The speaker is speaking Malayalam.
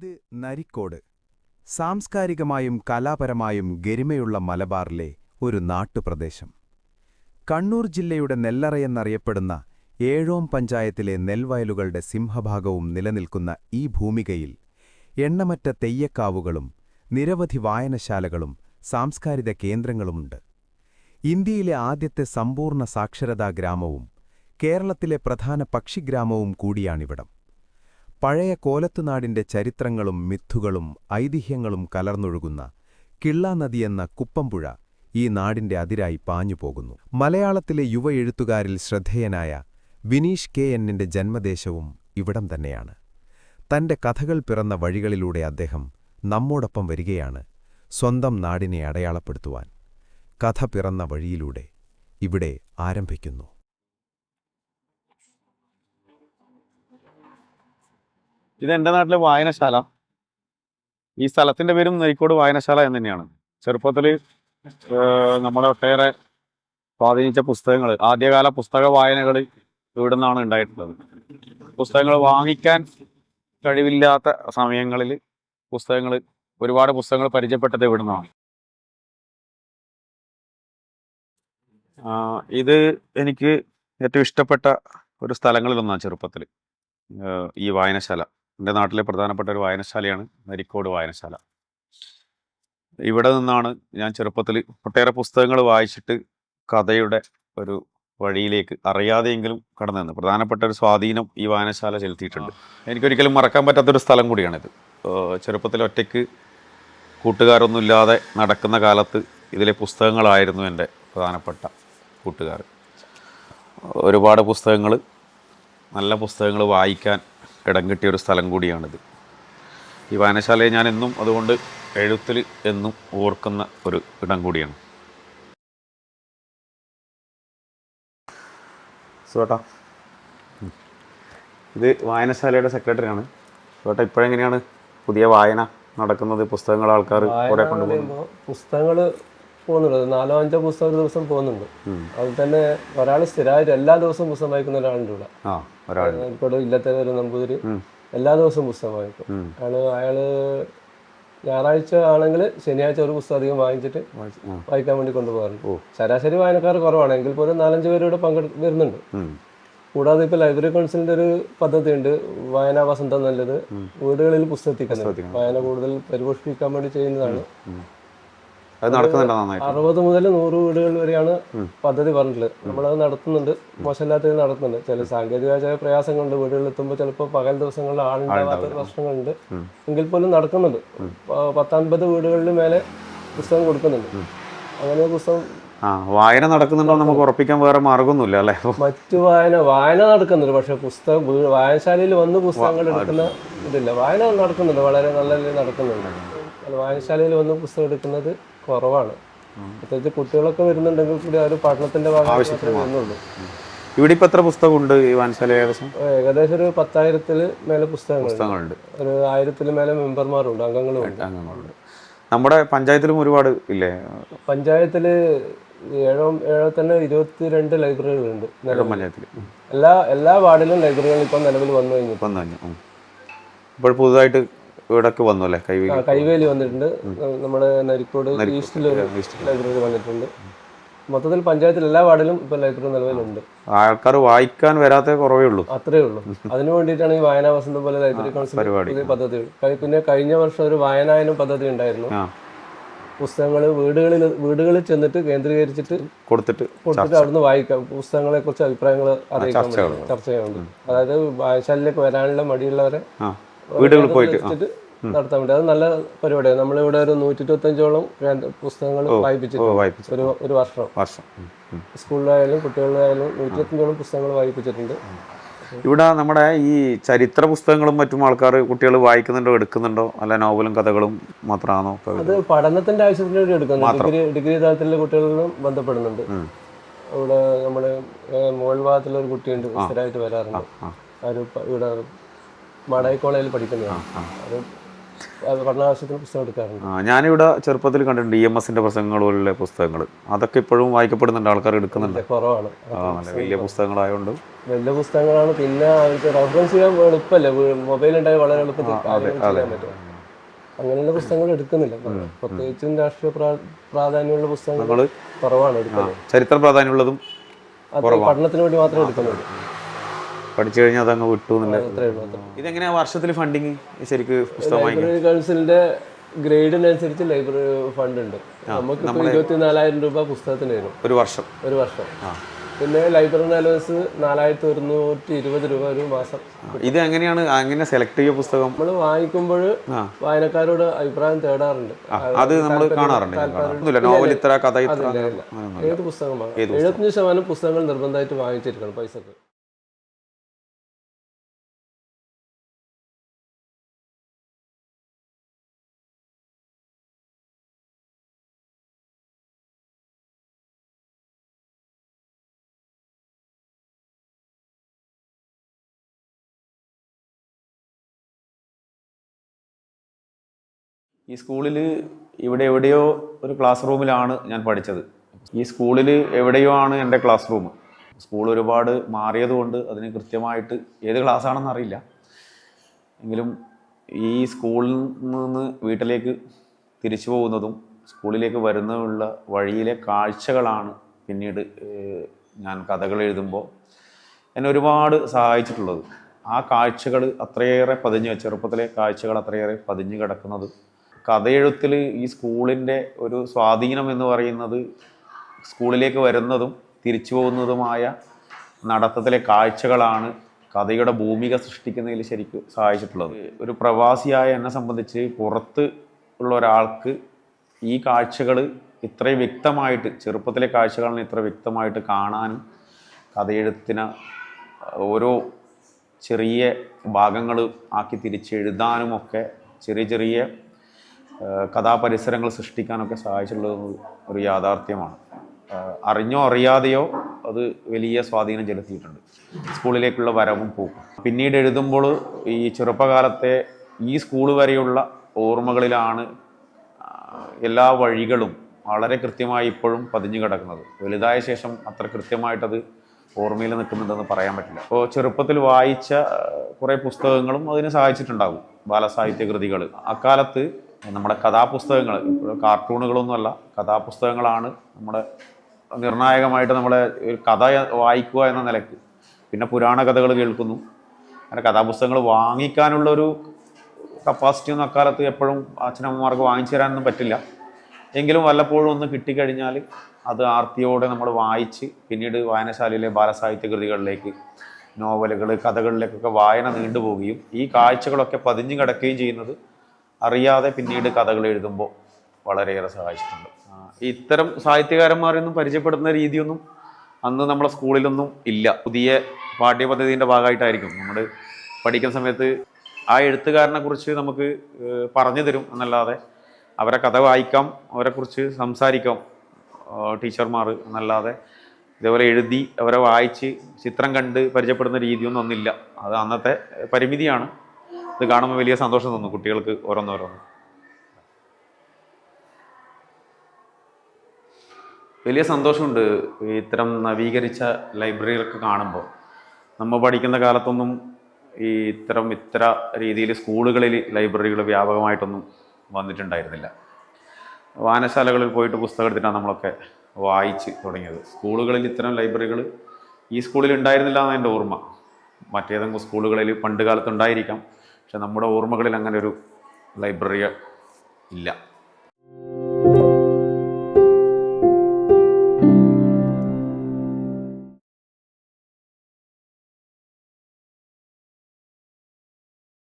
ഇത് നരിക്കോട്, സാംസ്കാരികമായും കലാപരമായും ഗരിമയുള്ള മലബാറിലെ ഒരു നാട്ടുപ്രദേശം. കണ്ണൂർ ജില്ലയുടെ നെല്ലറയെന്നറിയപ്പെടുന്ന ഏഴോം പഞ്ചായത്തിലെ നെൽവയലുകളുടെ സിംഹഭാഗവും നിലനിൽക്കുന്ന ഈ ഭൂമികയിൽ എണ്ണമറ്റ തെയ്യക്കാവുകളും നിരവധി വായനശാലകളും സാംസ്കാരിക കേന്ദ്രങ്ങളുമുണ്ട്. ഇന്ത്യയിലെ ആദ്യത്തെ സമ്പൂർണ്ണ സാക്ഷരതാ ഗ്രാമവും കേരളത്തിലെ പ്രധാന പക്ഷിഗ്രാമവും കൂടിയാണിവിടം. പഴയ കോലത്തുനാടിന്റെ ചരിത്രങ്ങളും മിഥുകളും ഐതിഹ്യങ്ങളും കലർന്നൊഴുകുന്ന കിള്ളാനദിയെന്ന കുപ്പംപുഴ ഈ നാടിന്റെ അതിരായി പാഞ്ഞുപോകുന്നു. മലയാളത്തിലെ യുവ എഴുത്തുകാരിൽ ശ്രദ്ധേയനായ വിനീഷ് കെ.എൻ.ന്റെ ജന്മദേശവും ഇവിടം തന്നെയാണ്. തന്റെ കഥകൾ പിറന്ന വഴികളിലൂടെ അദ്ദേഹം നമ്മോടൊപ്പം വരികയാണ്, സ്വന്തം നാടിനെ അടയാളപ്പെടുത്തുവാൻ. കഥ പിറന്ന വഴിയിലൂടെ ഇവിടെ ആരംഭിക്കുന്നു. ഇതെൻ്റെ നാട്ടിലെ വായനശാല. ഈ സ്ഥലത്തിന്റെ പേരും നരിക്കോട് വായനശാല എന്ന് തന്നെയാണ്. ചെറുപ്പത്തിൽ നമ്മളെ ഒട്ടേറെ സ്വാധീനിച്ച പുസ്തകങ്ങൾ, ആദ്യകാല പുസ്തക വായനകൾ ഇവിടെ നിന്നാണ് ഉണ്ടായിട്ടുള്ളത്. പുസ്തകങ്ങൾ വാങ്ങിക്കാൻ കഴിവില്ലാത്ത സമയങ്ങളിൽ ഒരുപാട് പുസ്തകങ്ങൾ പരിചയപ്പെട്ടത് ഇവിടെ നിന്നാണ്. ഇത് എനിക്ക് ഏറ്റവും ഇഷ്ടപ്പെട്ട ഒരു സ്ഥലങ്ങളിലൊന്നാണ് ചെറുപ്പത്തിൽ ഈ വായനശാല. എൻ്റെ നാട്ടിലെ പ്രധാനപ്പെട്ട ഒരു വായനശാലയാണ് നരിക്കോട് വായനശാല. ഇവിടെ നിന്നാണ് ഞാൻ ചെറുപ്പത്തിൽ ഒട്ടേറെ പുസ്തകങ്ങൾ വായിച്ചിട്ട് കഥയുടെ ഒരു വഴിയിലേക്ക് അറിയാതെയെങ്കിലും കടന്നു നിന്ന് പ്രധാനപ്പെട്ട ഒരു സ്വാധീനം ഈ വായനശാല ചെലുത്തിയിട്ടുണ്ട്. എനിക്കൊരിക്കലും മറക്കാൻ പറ്റാത്തൊരു സ്ഥലം കൂടിയാണിത്. ചെറുപ്പത്തിൽ ഒറ്റയ്ക്ക് കൂട്ടുകാരൊന്നുമില്ലാതെ നടക്കുന്ന കാലത്ത് ഇതിലെ പുസ്തകങ്ങളായിരുന്നു എൻ്റെ പ്രധാനപ്പെട്ട കൂട്ടുകാർ. ഒരുപാട് പുസ്തകങ്ങൾ, നല്ല പുസ്തകങ്ങൾ വായിക്കാൻ ഇടം കിട്ടിയൊരു സ്ഥലം കൂടിയാണിത്. ഈ വായനശാലയെ ഞാൻ എന്നും അതുകൊണ്ട് എഴുത്തിൽ എന്നും ഓർക്കുന്ന ഒരു ഇടം കൂടിയാണ്. സുവേട്ടാ, ഇത് വായനശാലയുടെ സെക്രട്ടറിയാണ്. സുവേട്ടാ, ഇപ്പോഴെങ്ങനെയാണ് പുതിയ വായന നടക്കുന്നത്? പുസ്തകങ്ങൾ ആൾക്കാർ കുറെ കൊണ്ടുപോകുന്നു. പുസ്തകങ്ങൾ പോകുന്നുണ്ട്, 4-5 പുസ്തകം ഒരു ദിവസം പോകുന്നുണ്ട്. അതിൽ തന്നെ ഒരാൾ സ്ഥിരമായിട്ട് എല്ലാ ദിവസവും പുസ്തകം വായിക്കുന്ന ഒരാളുണ്ട് ഇവിടെ. ഇപ്പോൾ ഇല്ലത്തെ ഒരു നമ്പൂതിരി എല്ലാ ദിവസവും പുസ്തകം വായിക്കും. അയാള് ഞായറാഴ്ച ആണെങ്കിൽ ശനിയാഴ്ച ഒരു പുസ്തകം അധികം വാങ്ങിച്ചിട്ട് വായിക്കാൻ വേണ്ടി കൊണ്ടുപോകാറുണ്ട്. ശരാശരി വായനക്കാർ കുറവാണ്, എങ്കിൽ പോലും 4-5 പേര് ഇവിടെ വരുന്നുണ്ട്. കൂടാതെ ഇപ്പോൾ ലൈബ്രറി കൗൺസിലിന്റെ ഒരു പദ്ധതി ഉണ്ട്, വായനാ വസന്തം നല്ലത്. വീടുകളിൽ പുസ്തകം എത്തിക്കുന്നത്, വായന കൂടുതൽ പരിപോഷിപ്പിക്കാൻ വേണ്ടി ചെയ്യുന്നതാണ്. 60 മുതൽ 100 വീടുകൾ വരെയാണ് പദ്ധതി പറഞ്ഞിട്ടുള്ളത്. നമ്മളത് നടത്തുന്നുണ്ട്, മോശമില്ലാത്തത് നടത്തുന്നുണ്ട്. ചില സാങ്കേതികമായ പ്രയാസങ്ങളുണ്ട്, വീടുകളിൽ എത്തുമ്പോൾ ചിലപ്പോൾ പകൽ ദിവസങ്ങളിൽ ആളുണ്ടാവാത്ത പ്രശ്നങ്ങളുണ്ട്, എങ്കിൽ പോലും നടക്കുന്നുണ്ട്. 10-50 വീടുകളിൽ മേലെ പുസ്തകം കൊടുക്കുന്നുണ്ട്. അങ്ങനെ പുസ്തകം വായന നടക്കുന്നുണ്ടോ നമുക്ക് ഉറപ്പിക്കാൻ വേറെ മാർഗമൊന്നുമില്ല അല്ലേ? മറ്റു വായന നടക്കുന്നുണ്ട്, പക്ഷെ വായനശാലയിൽ വന്ന് പുസ്തകങ്ങൾ എടുക്കുന്ന ഇതില്ല. വായന നടക്കുന്നുണ്ട്, വളരെ നല്ല രീതിയിൽ നടക്കുന്നുണ്ട്. വായനശാലയിൽ വന്ന് പുസ്തകം എടുക്കുന്നത് കുറവാണ്. പ്രത്യേകിച്ച് കുട്ടികളൊക്കെ വരുന്നുണ്ടെങ്കിൽ കൂടി ആ ഒരു പഠനത്തിന്റെ ഭാഗമായിട്ട് വരുന്നുള്ളൂ. ഇവിടെ ഇപ്പൊ എത്ര പുസ്തകമുണ്ട് ഈ വായനശാല? ഏകദേശം ഒരു 10,000 മേലെ പുസ്തകങ്ങളുണ്ട്. ഒരു 1000 മേലെ മെമ്പർമാരുണ്ട്, അംഗങ്ങളുണ്ട്. നമ്മുടെ പഞ്ചായത്തിലും ഒരുപാട് ഇല്ലേ? പഞ്ചായത്തില് ഏഴോ തന്നെ 22 ലൈബ്രറികളുണ്ട് പഞ്ചായത്തിൽ. എല്ലാ വാർഡിലും ലൈബ്രറികൾ ഇപ്പൊ നിലവിൽ വന്നു കഴിഞ്ഞു. ഇപ്പോൾ പുതുതായിട്ട് ഇവിടൊക്കെ വന്നു അല്ലേ? കൈവേലി വന്നിട്ടുണ്ട്, നമ്മുടെ നരിക്കോട് ഈസ്റ്റിൽ ലൈബ്രറി വന്നിട്ടുണ്ട്. മൊത്തത്തിൽ പഞ്ചായത്തിൽ എല്ലാ വാർഡിലും ഇപ്പൊ ലൈബ്രറി നിലവിലുണ്ട്. ആൾക്കാർ വായിക്കാൻ വരാത്ത കുറവേ ഉള്ളൂ, അത്രേ ഉള്ളൂ. അതിനു വേണ്ടിയിട്ടാണ് ഈ വായനാ വസന്തം പോലെ ലൈബ്രറി കൗൺസിൽ പുതിയ പദ്ധതികൾ. പിന്നെ കഴിഞ്ഞ വർഷം ഒരു വായനായനം പദ്ധതി ഉണ്ടായിരുന്നു. പുസ്തകങ്ങൾ വീടുകളിൽ ചെന്നിട്ട് കേന്ദ്രീകരിച്ചിട്ട് കൊടുത്തിട്ട് അവിടുന്ന് വായിക്കാം, പുസ്തകങ്ങളെ കുറിച്ച് അഭിപ്രായങ്ങൾ അറിയിക്കാൻ ചർച്ച ചെയ്യാൻ വേണ്ടി. അതായത് വായനശാലയിലേക്ക് വരാനുള്ള മടിയുള്ളവരെ വീടുകളിൽ പോയിട്ട് നടത്താൻ വേണ്ടി. അത് നല്ല പരിപാടിയാണ്. നമ്മളിവിടെ ഒരു 125ഓളം പുസ്തകങ്ങൾ വായിപ്പിച്ചിട്ടുണ്ട് ഒരു വർഷം. സ്കൂളിലായാലും കുട്ടികളിലായാലും 125ഓളം പുസ്തകങ്ങൾ വായിപ്പിച്ചിട്ടുണ്ട്. ഇവിടെ നമ്മുടെ ഈ ചരിത്ര പുസ്തകങ്ങളും മറ്റും ആൾക്കാർ കുട്ടികൾ വായിക്കുന്നുണ്ടോ, എടുക്കുന്നുണ്ടോ? അല്ല നോവലും കഥകളും മാത്രമാണോ? അത് പഠനത്തിന്റെ ആവശ്യത്തിന് വേണ്ടി എടുക്കുന്നുണ്ട്. ഡിഗ്രി തലത്തിലുള്ള കുട്ടികളും ബന്ധപ്പെടുന്നുണ്ട്. ഇവിടെ നമ്മുടെ മുകൾ ഭാഗത്തുള്ള ഒരു കുട്ടിയുണ്ട്, സ്ഥിരമായിട്ട് വരാറുണ്ട്. ഇവിടെ മാടായി കോളേജിൽ പഠിക്കുന്നതാണ്. അത് പഠനാവശ്യത്തിന് പുസ്തകം എടുക്കാറുണ്ട്. ഞാനിവിടെ ചെറുപ്പത്തിൽ കണ്ടിട്ടുണ്ട് EMSന്റെ പ്രസംഗങ്ങൾ പോലുള്ള പുസ്തകങ്ങൾ. അതൊക്കെ ഇപ്പോഴും വായിക്കപ്പെടുന്നുണ്ട്, ആൾക്കാർ എടുക്കുന്നുണ്ട്. കുറവാണ്. വലിയ പുസ്തകങ്ങളായതുകൊണ്ട് വലിയ പുസ്തകങ്ങളാണ്. പിന്നെ അവർക്ക് റെഫറൻസ് ചെയ്യാൻ എളുപ്പമല്ലേ, മൊബൈൽ ഉണ്ടായി വളരെ എളുപ്പത്തിൽ ചെയ്യാൻ പറ്റും. അങ്ങനെയുള്ള പുസ്തകങ്ങൾ എടുക്കുന്നില്ല. പ്രത്യേകിച്ചും രാഷ്ട്രീയ പ്രാധാന്യമുള്ള പുസ്തകങ്ങൾ കുറവാണ് എടുക്കുന്നത്. ചരിത്ര പ്രാധാന്യമുള്ളതും പഠനത്തിന് വേണ്ടി മാത്രമേ എടുക്കുന്നുള്ളൂ. പഠിച്ചു കഴിഞ്ഞാൽ അതങ്ങ് വിട്ടു. ഇതെങ്ങനെയാ വർഷത്തിൽ ഫണ്ടിങ് ശരിക്കും പുസ്തകം വാങ്ങിക്കും? ലൈബ്രറി കൗൺസിലിന്റെ ഗ്രേഡിനനുസരിച്ച് ലൈബ്രറി ഫണ്ട് ഉണ്ട്. നമുക്ക് 24,000 രൂപ പുസ്തകത്തിന് വരും ഒരു വർഷം. പിന്നെ ലൈബ്രറി അലവൻസ് 4,120 രൂപ ഒരു മാസം. ഇത് എങ്ങനെയാണ് അങ്ങനെ സെലക്ട് ചെയ്യുക പുസ്തകം? നമ്മൾ വായിക്കുമ്പോൾ വായനക്കാരോട് അഭിപ്രായം തേടാറുണ്ട്. അത് നമ്മൾ കാണാറുണ്ട്. നോവൽ ഇത്ര, കഥ ഇത്ര, ഏത് പുസ്തകമാണ്. 75% പുസ്തകങ്ങൾ നിർബന്ധമായിട്ട് വാങ്ങിച്ചിരിക്കണം പൈസക്ക്. ഈ സ്കൂളിൽ ഇവിടെ എവിടെയോ ഒരു ക്ലാസ് റൂമിലാണ് ഞാൻ പഠിച്ചത്. ഈ സ്കൂളിൽ എവിടെയോ ആണ് എൻ്റെ ക്ലാസ് റൂം. സ്കൂൾ ഒരുപാട് മാറിയതുകൊണ്ട് അതിന് കൃത്യമായിട്ട് ഏത് ക്ലാസ്സാണെന്ന് അറിയില്ല. എങ്കിലും ഈ സ്കൂളിൽ നിന്ന് വീട്ടിലേക്ക് തിരിച്ചു പോകുന്നതും സ്കൂളിലേക്ക് വരുന്നതുമുള്ള വഴിയിലെ കാഴ്ചകളാണ് പിന്നീട് ഞാൻ കഥകൾ എഴുതുമ്പോൾ എന്നെ ഒരുപാട് സഹായിച്ചിട്ടുള്ളത്. ആ കാഴ്ചകൾ അത്രയേറെ ചെറുപ്പത്തിലെ കാഴ്ചകൾ അത്രയേറെ പതിഞ്ഞു കിടക്കുന്നത്. കഥയെഴുത്തിൽ ഈ സ്കൂളിൻ്റെ ഒരു സ്വാധീനം എന്ന് പറയുന്നത് സ്കൂളിലേക്ക് വരുന്നതും തിരിച്ചു പോകുന്നതുമായ നടത്തത്തിലെ കാഴ്ചകളാണ് കഥയുടെ ഭൂമിക സൃഷ്ടിക്കുന്നതിൽ ശരിക്കും സഹായിച്ചിട്ടുള്ളത്. ഒരു പ്രവാസിയായ എന്നെ സംബന്ധിച്ച് പുറത്ത് ഉള്ള ഒരാൾക്ക് ഈ കാഴ്ചകൾ ഇത്രയും വ്യക്തമായിട്ട്, ചെറുപ്പത്തിലെ കാഴ്ചകളാണ് ഇത്ര വ്യക്തമായിട്ട് കാണാനും കഥയെഴുത്തിന് ഓരോ ചെറിയ ഭാഗങ്ങൾ ആക്കി തിരിച്ചെഴുതാനുമൊക്കെ ചെറിയ ചെറിയ കഥാപരിസരങ്ങൾ സൃഷ്ടിക്കാനൊക്കെ സഹായിച്ചിട്ടുള്ളത് ഒരു യാഥാർത്ഥ്യമാണ്. അറിഞ്ഞോ അറിയാതെയോ അത് വലിയ സ്വാധീനം ചെലുത്തിയിട്ടുണ്ട്. സ്കൂളിലേക്കുള്ള വരവും പോക്കും പിന്നീട് എഴുതുമ്പോൾ ഈ ചെറുപ്പകാലത്തെ ഈ സ്കൂൾ വരെയുള്ള ഓർമ്മകളിലാണ് എല്ലാ വഴികളും വളരെ കൃത്യമായി ഇപ്പോഴും പതിഞ്ഞു കിടക്കുന്നത്. വലുതായ ശേഷം അത്ര കൃത്യമായിട്ടത് ഓർമ്മയിൽ നിൽക്കുന്നുണ്ടെന്ന് പറയാൻ പറ്റില്ല. അപ്പോൾ ചെറുപ്പത്തിൽ വായിച്ച കുറേ പുസ്തകങ്ങളും അതിന് സഹായിച്ചിട്ടുണ്ടാകും. ബാലസാഹിത്യ കൃതികൾ അക്കാലത്ത് നമ്മുടെ കഥാപുസ്തകങ്ങൾ, ഇപ്പോൾ കാർട്ടൂണുകളൊന്നുമല്ല, കഥാപുസ്തകങ്ങളാണ് നമ്മുടെ നിർണായകമായിട്ട് നമ്മളെ ഒരു കഥ വായിക്കുക എന്ന നിലയ്ക്ക്. പിന്നെ പുരാണ കഥകൾ കേൾക്കുന്നു. അങ്ങനെ കഥാപുസ്തകങ്ങൾ വാങ്ങിക്കാനുള്ളൊരു കപ്പാസിറ്റി ഒന്നും അക്കാലത്ത് എപ്പോഴും അച്ഛനമ്മമാർക്ക് വാങ്ങിച്ചു തരാനൊന്നും പറ്റില്ല. എങ്കിലും വല്ലപ്പോഴും ഒന്ന് കിട്ടിക്കഴിഞ്ഞാൽ അത് ആർത്തിയോടെ നമ്മൾ വായിച്ച് പിന്നീട് വായനശാലയിലെ ബാലസാഹിത്യ കൃതികളിലേക്ക്, നോവലുകൾ, കഥകളിലേക്കൊക്കെ വായന നീണ്ടുപോവുകയും ഈ കാഴ്ചകളൊക്കെ പതിഞ്ഞു കിടക്കുകയും ചെയ്യുന്നത് അറിയാതെ പിന്നീട് കഥകൾ എഴുതുമ്പോൾ വളരെയേറെ സഹായിച്ചിട്ടുണ്ട്. ഇത്തരം സാഹിത്യകാരന്മാരെയൊന്നും പരിചയപ്പെടുത്തുന്ന രീതിയൊന്നും അന്ന് നമ്മളെ സ്കൂളിലൊന്നും ഇല്ല. പുതിയ പാഠ്യപദ്ധതിൻ്റെ ഭാഗമായിട്ടായിരിക്കും നമ്മൾ പഠിക്കുന്ന സമയത്ത് ആ എഴുത്തുകാരനെ കുറിച്ച് നമുക്ക് പറഞ്ഞു തരും എന്നല്ലാതെ അവരെ കഥ വായിക്കാം, അവരെക്കുറിച്ച് സംസാരിക്കാം ടീച്ചർമാർ എന്നല്ലാതെ ഇതേപോലെ എഴുതി അവരെ വായിച്ച് ചിത്രം കണ്ട് പരിചയപ്പെടുന്ന രീതിയൊന്നും ഒന്നില്ല. അത് അന്നത്തെ പരിമിതിയാണ്. ഇത് കാണുമ്പോൾ വലിയ സന്തോഷം തോന്നും കുട്ടികൾക്ക് ഓരോന്നോരോന്ന്. വലിയ സന്തോഷമുണ്ട് ഇത്തരം നവീകരിച്ച ലൈബ്രറികളൊക്കെ കാണുമ്പോൾ. നമ്മൾ പഠിക്കുന്ന കാലത്തൊന്നും ഈ ഇത്ര രീതിയിൽ സ്കൂളുകളിൽ ലൈബ്രറികൾ വ്യാപകമായിട്ടൊന്നും വന്നിട്ടുണ്ടായിരുന്നില്ല. വായനശാലകളിൽ പോയിട്ട് പുസ്തകം എടുത്തിട്ടാണ് നമ്മളൊക്കെ വായിച്ച് തുടങ്ങിയത്. സ്കൂളുകളിൽ ഇത്തരം ലൈബ്രറികൾ ഈ സ്കൂളിൽ ഉണ്ടായിരുന്നില്ല എന്നാണ് എൻ്റെ ഓർമ്മ. മറ്റേതെങ്കിലും സ്കൂളുകളിൽ പണ്ട് കാലത്ത് ഉണ്ടായിരിക്കാം, പക്ഷെ നമ്മുടെ ഓർമ്മകളിൽ അങ്ങനെ ഒരു ലൈബ്രറി ഇല്ല.